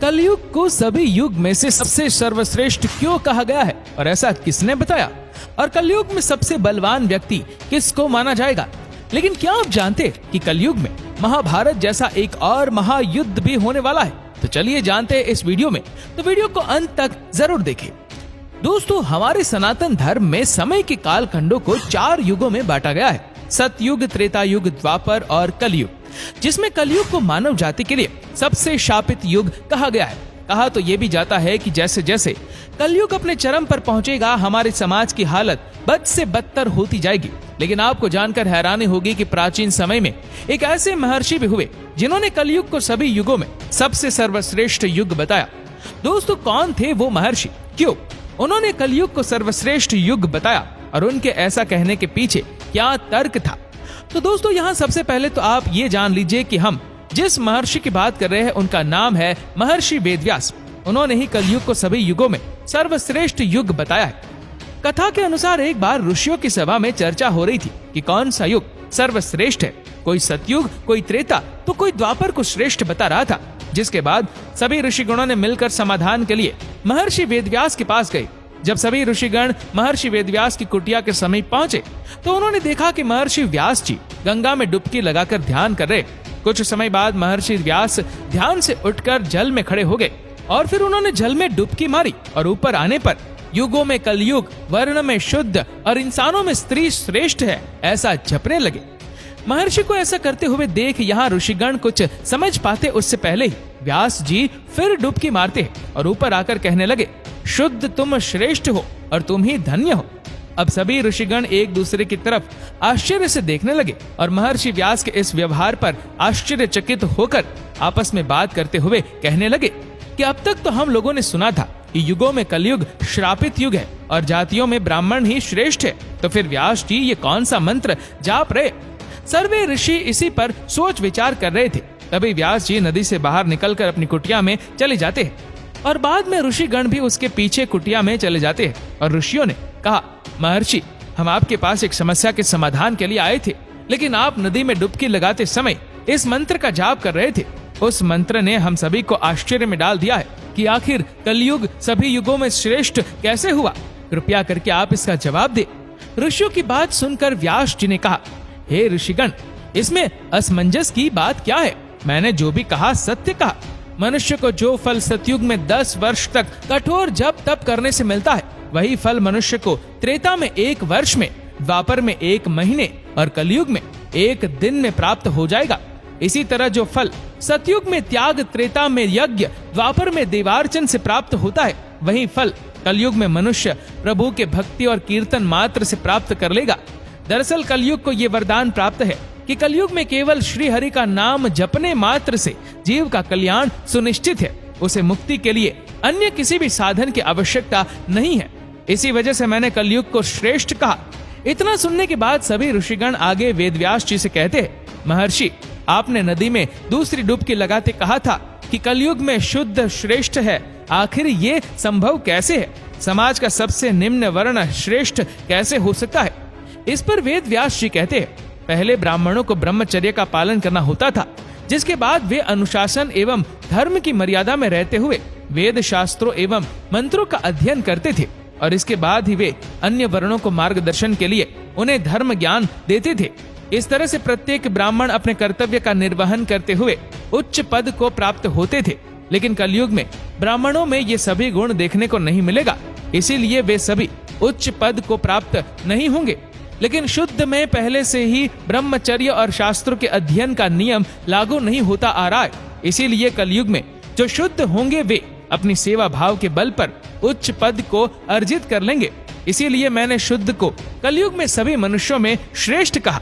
कलयुग को सभी युग में से सबसे सर्वश्रेष्ठ क्यों कहा गया है और ऐसा किसने बताया? और कलयुग में सबसे बलवान व्यक्ति किसको माना जाएगा? लेकिन क्या आप जानते कि कलयुग में महाभारत जैसा एक और महायुद्ध भी होने वाला है? तो चलिए जानते हैं इस वीडियो में, तो वीडियो को अंत तक जरूर देखें। दोस्तों, हमारे सनातन धर्म में समय के कालखंडों को 4 युगों में बांटा गया है, सतयुग, त्रेता युग, द्वापर और कलयुग, जिसमें कलयुग को मानव जाति के लिए सबसे शापित युग कहा गया है। कहा तो ये भी जाता है कि जैसे जैसे कलयुग अपने चरम पर पहुंचेगा, हमारे समाज की हालत बद से बदतर होती जाएगी। लेकिन आपको जानकर हैरानी होगी कि प्राचीन समय में एक ऐसे महर्षि भी हुए जिन्होंने कलयुग को सभी युगों में सबसे सर्वश्रेष्ठ युग बताया। दोस्तों, कौन थे वो महर्षि? क्यों उन्होंने कलयुग को सर्वश्रेष्ठ युग बताया और उनके ऐसा कहने के पीछे क्या तर्क था? तो दोस्तों, यहाँ सबसे पहले तो आप ये जान लीजिए कि हम जिस महर्षि की बात कर रहे हैं उनका नाम है महर्षि वेदव्यास। उन्होंने ही कलयुग को सभी युगों में सर्वश्रेष्ठ युग बताया है। कथा के अनुसार एक बार ऋषियों की सभा में चर्चा हो रही थी कि कौन सा युग सर्वश्रेष्ठ है। कोई सतयुग, कोई त्रेता, तो कोई द्वापर को श्रेष्ठ बता रहा था। जिसके बाद सभी ऋषिगणों ने मिलकर समाधान के लिए महर्षि वेदव्यास के पास गए। जब सभी ऋषिगण महर्षि वेदव्यास की कुटिया के समीप पहुंचे तो उन्होंने देखा कि महर्षि व्यास जी गंगा में डुबकी लगाकर ध्यान कर रहे। कुछ समय बाद महर्षि व्यास ध्यान से उठकर जल में खड़े हो गए और फिर उन्होंने जल में डुबकी मारी और ऊपर आने पर युगों में कलयुग, वर्ण में शुद्ध और इंसानों में स्त्री श्रेष्ठ है, ऐसा जपने लगे। महर्षि को ऐसा करते हुए देख यहाँ ऋषिगण कुछ समझ पाते उससे पहले ही व्यास जी फिर डुबकी मारते हैं और ऊपर आकर कहने लगे, शुद्ध तुम श्रेष्ठ हो और तुम ही धन्य हो। अब सभी ऋषिगण एक दूसरे की तरफ आश्चर्य से देखने लगे और महर्षि व्यास के इस व्यवहार पर आश्चर्यचकित होकर आपस में बात करते हुए कहने लगे कि अब तक तो हम लोगों ने सुना था कि युगों में कलयुग श्रापित युग है और जातियों में ब्राह्मण ही श्रेष्ठ है, तो फिर व्यास जी ये कौन सा मंत्र जाप रहे? सर्वे ऋषि इसी पर सोच विचार कर रहे थे। तभी व्यास जी नदी से बाहर निकलकर अपनी कुटिया में चले जाते हैं और बाद में ऋषिगण भी उसके पीछे कुटिया में चले जाते हैं। और ऋषियों ने कहा, महर्षि, हम आपके पास एक समस्या के समाधान के लिए आए थे, लेकिन आप नदी में डुबकी लगाते समय इस मंत्र का जाप कर रहे थे। उस मंत्र ने हम सभी को आश्चर्य में डाल दिया है कि आखिर कलयुग सभी युगों में श्रेष्ठ कैसे हुआ? कृपया करके आप इसका जवाब दे। ऋषियों की बात सुनकर व्यास जी ने कहा, हे ऋषिगण, इसमें असमंजस की बात क्या है? मैंने जो भी कहा सत्य कहा। मनुष्य को जो फल सतयुग में 10 वर्ष तक कठोर जप तप करने से मिलता है, वही फल मनुष्य को त्रेता में 1 वर्ष में, द्वापर में 1 महीने और कलयुग में 1 दिन में प्राप्त हो जाएगा। इसी तरह जो फल सतयुग में त्याग, त्रेता में यज्ञ, द्वापर में देवार्चन से प्राप्त होता है, वही फल कलयुग में मनुष्य प्रभु के भक्ति और कीर्तन मात्र से प्राप्त कर लेगा। दरअसल कलयुग को ये वरदान प्राप्त है कि कलयुग में केवल श्री हरि का नाम जपने मात्र से जीव का कल्याण सुनिश्चित है। उसे मुक्ति के लिए अन्य किसी भी साधन की आवश्यकता नहीं है। इसी वजह से मैंने कलयुग को श्रेष्ठ कहा। इतना सुनने के बाद सभी ऋषिगण आगे वेदव्यास जी से कहते हैं, महर्षि, आपने नदी में दूसरी डुबकी लगाते कहा था कि कलयुग में शुद्ध श्रेष्ठ है। आखिर ये संभव कैसे है? समाज का सबसे निम्न वर्ण श्रेष्ठ कैसे हो सकता है? इस पर वेदव्यास जी कहते हैं, पहले ब्राह्मणों को ब्रह्मचर्य का पालन करना होता था, जिसके बाद वे अनुशासन एवं धर्म की मर्यादा में रहते हुए वेद शास्त्रों एवं मंत्रों का अध्ययन करते थे और इसके बाद ही वे अन्य वर्णों को मार्गदर्शन के लिए उन्हें धर्म ज्ञान देते थे। इस तरह से प्रत्येक ब्राह्मण अपने कर्तव्य का निर्वहन करते हुए उच्च पद को प्राप्त होते थे। लेकिन कलयुग में ब्राह्मणों में ये सभी गुण देखने को नहीं मिलेगा, इसीलिए वे सभी उच्च पद को प्राप्त नहीं होंगे। लेकिन शुद्ध में पहले से ही ब्रह्मचर्य और शास्त्रों के अध्ययन का नियम लागू नहीं होता आ रहा है। इसीलिए कलयुग में जो शुद्ध होंगे वे अपनी सेवा भाव के बल पर उच्च पद को अर्जित कर लेंगे। इसीलिए मैंने शुद्ध को कलयुग में सभी मनुष्यों में श्रेष्ठ कहा।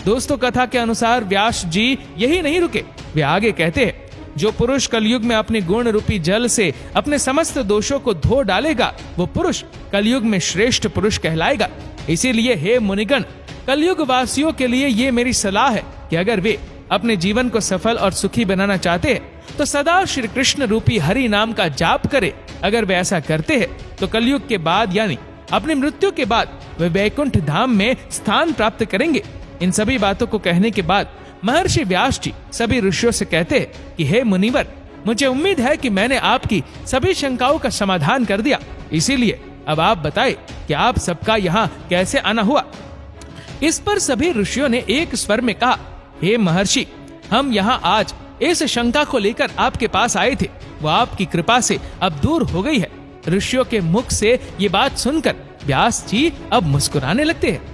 दोस्तों, कथा के अनुसार व्यास जी यही नहीं रुके, वे आगे कहते हैं, जो पुरुष कलयुग में अपने गुण रूपी जल से अपने समस्त दोषों को धो डालेगा, वो पुरुष कलयुग में श्रेष्ठ पुरुष कहलाएगा। इसीलिए हे मुनिगण, कलयुग वासियों के लिए ये मेरी सलाह है कि अगर वे अपने जीवन को सफल और सुखी बनाना चाहते हैं तो सदा श्री कृष्ण रूपी हरि नाम का जाप करे। अगर वे ऐसा करते हैं तो कलयुग के बाद यानी अपनी मृत्यु के बाद वे वैकुंठ धाम में स्थान प्राप्त करेंगे। इन सभी बातों को कहने के बाद महर्षि व्यास जी सभी ऋषियों से कहते हैं कि हे मुनिवर, मुझे उम्मीद है कि मैंने आपकी सभी शंकाओं का समाधान कर दिया। इसीलिए अब आप बताएं कि आप सबका यहाँ कैसे आना हुआ। इस पर सभी ऋषियों ने एक स्वर में कहा, हे महर्षि, हम यहाँ आज इस शंका को लेकर आपके पास आए थे, वो आपकी कृपा से अब दूर हो गई है। ऋषियों के मुख से ये बात सुनकर व्यास जी अब मुस्कुराने लगते हैं।